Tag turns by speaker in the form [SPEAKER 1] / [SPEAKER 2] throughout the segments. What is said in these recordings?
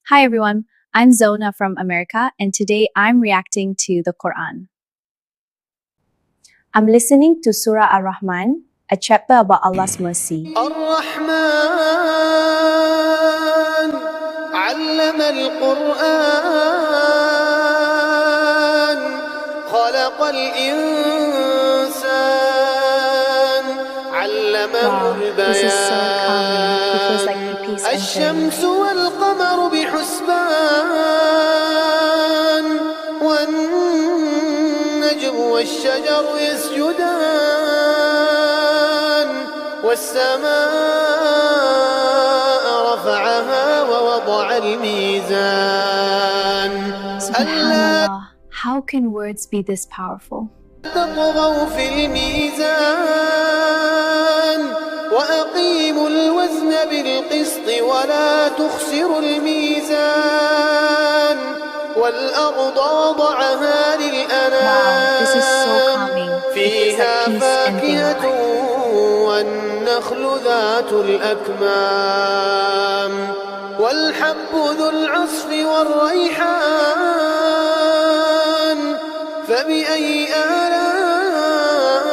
[SPEAKER 1] Hi everyone, I'm Zona from America, and today I'm reacting to the Quran. I'm listening to Surah Ar-Rahman, a chapter about Allah's mercy.
[SPEAKER 2] الرحمن علم القرآن خلق الإنسان علمه
[SPEAKER 1] This is so calming. It feels like
[SPEAKER 2] البيان
[SPEAKER 1] the peace entering.
[SPEAKER 2] الشمس والقمر بحسبان والنجم والشجر يسجدان والسماء رفعها ووضع الميزان
[SPEAKER 1] Subhanallah, how can words be this powerful?
[SPEAKER 2] تطغوا في الميزان وأقيموا الوزن بالقسط ولا تخسروا الميزان والأرض وضعها للأنام
[SPEAKER 1] This is so calming. It feels
[SPEAKER 2] فيها
[SPEAKER 1] like peace ending
[SPEAKER 2] فاكهة
[SPEAKER 1] life.
[SPEAKER 2] والنخل ذات الأكمام والحب ذو العصف والريحان فبأي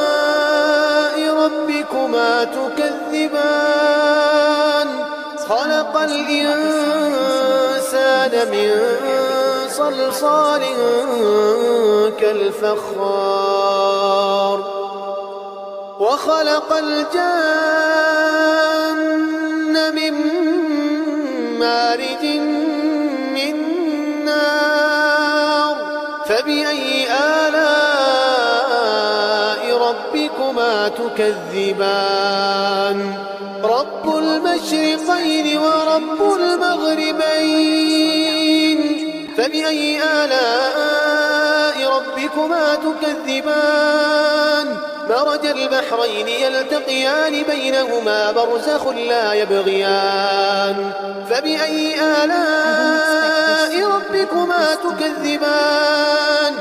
[SPEAKER 2] آلاء ربكما تكذبان خلق الإنسان من صلصال كالفخار وخلق الجن من مارج من نار فبأي آلاء ربكما تكذبان رب المشرقين ورب المغربين فبأي آلاء ربكما تكذبان مرج البحرين يلتقيان بينهما برزخ لا يبغيان فبأي آلاء ربكما تكذبان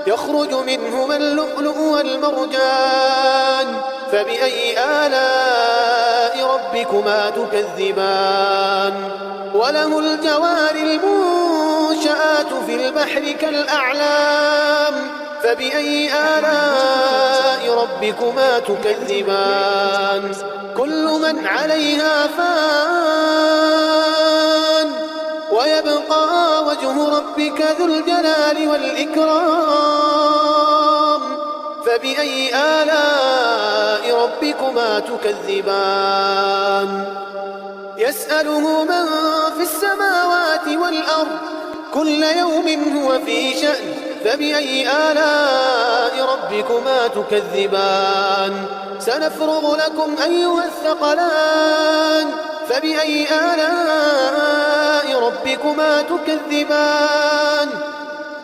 [SPEAKER 2] يخرج منهما اللؤلؤ والمرجان فبأي آلاء ربكما تكذبان وله الجوار المنشآت في البحر كالأعلام فبأي آلاء ربكما تكذبان كل من عليها فان ويبقى وجه ربك ذو الجلال والإكرام فبأي آلاء ربكما تكذبان يسأله من في السماوات والأرض كل يوم هو في شأن فبأي آلاء ربكما تكذبان سنفرغ لكم أيها الثقلان فبأي آلاء ربكما تكذبان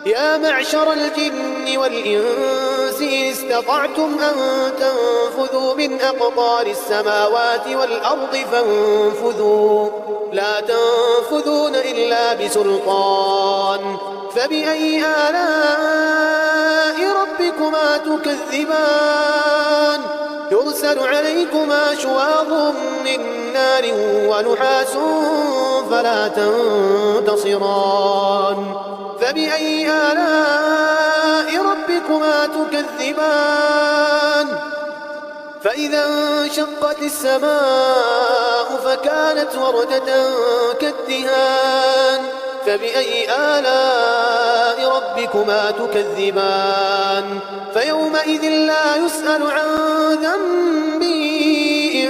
[SPEAKER 2] يا معشر الجن والإنس إن استطعتم أن تنفذوا من أقطار السماوات والأرض فانفذوا لا تنفذون إلا بسلطان فبأي آلاء ربكما تكذبان يرسل عليكما شواظ من نار ونحاس فلا تنتصران فبأي آلاء ربكما تكذبان فإذا انشقت السماء فكانت وردة كالدهان فبأي آلاء ربكما تكذبان فيومئذ لا يسأل عن ذنبه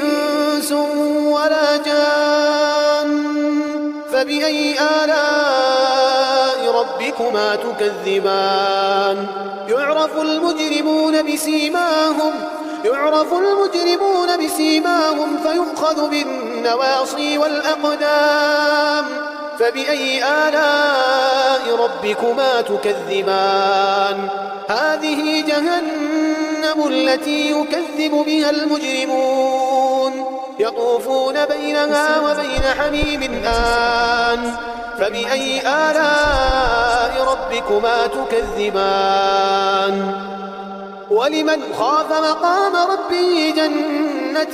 [SPEAKER 2] إنس ولا جان فبأي آلاء ربكما تكذبان يعرف المجرمون بسيماهم فيؤخذ بالنواصي والأقدام فبأي آلاء ربكما تكذبان هذه جهنم التي يكذب بها المجرمون يطوفون بينها وبين حميم آن فبأي آلاء ربكما تكذبان ولمن خاف مقام ربه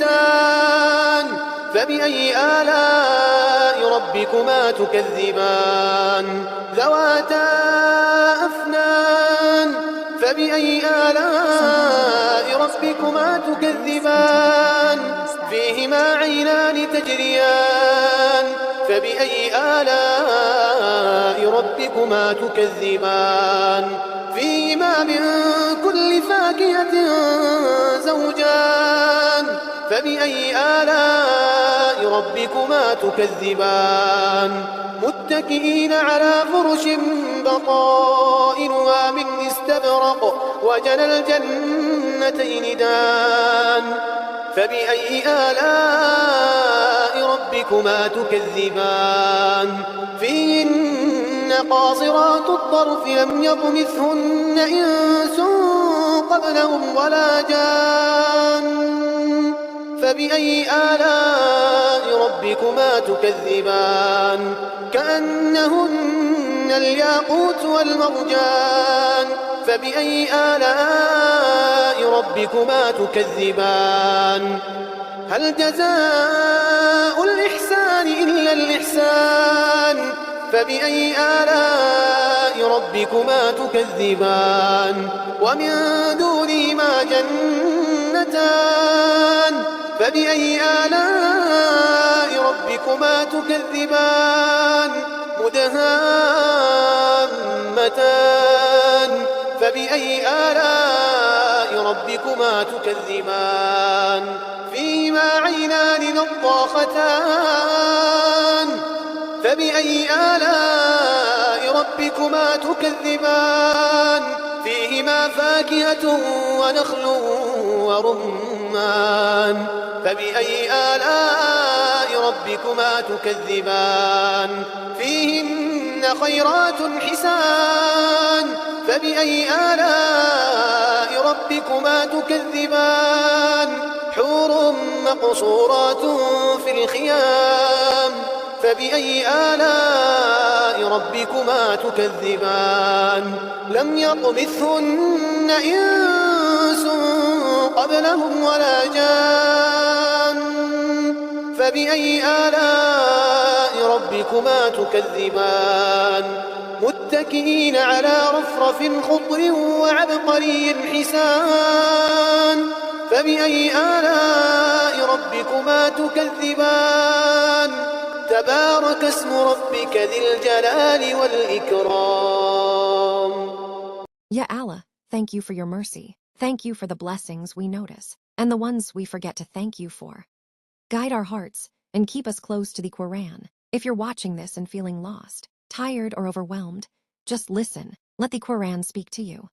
[SPEAKER 2] جنتان فبأي آلاء ربكما تكذبان ذواتا أفنان فبأي آلاء ربكما تكذبان فيهما عينان تجريان فبأي آلاء ربكما تكذبان فيهما من كل فاكهة زوجان فبأي آلاء ربكما تكذبان متكئين على فرش بطائنها من استبرق وجنى الجنتين دان فبأي آلاء ربكما تكذبان فيهن قاصرات الطرف لم يطمثهن إنس قبلهم ولا جان فبأي آلاء ربكما تكذبان كأنهن الياقوت والمرجان فبأي آلاء ربكما تكذبان هل جزاء الإحسان إلا الإحسان فبأي آلاء ربكما تكذبان ومن دونهما جنتان فبأي آلاء ربكما تكذبان مدهامتان فبأي آلاء ربكما تكذبان فيهما عينان نضاختان فبأي آلاء ربكما تكذبان فيهما فاكهة ونخل ورمان فبأي آلاء ربكما تكذبان فيهن خيرات حسان فبأي آلاء ربكما تكذبان حور مقصورات في الخيام فبأي آلاء ربكما تكذبان لم يطمثهن إنس قبلهم ولا جان فبأي آلاء ربكما تكذبان متكئين على رفرف خضر وعبقري حسان فبأي آلاء ربكما تكذبان تبارك اسم ربك ذي الجلال والإكرام.
[SPEAKER 3] Ya Allah, thank you for your mercy. Thank you for the blessings we notice and the ones we forget to thank you for. Guide our hearts and keep us close to the Quran. If you're watching this and feeling lost, tired, or overwhelmed, just listen. Let the Quran speak to you.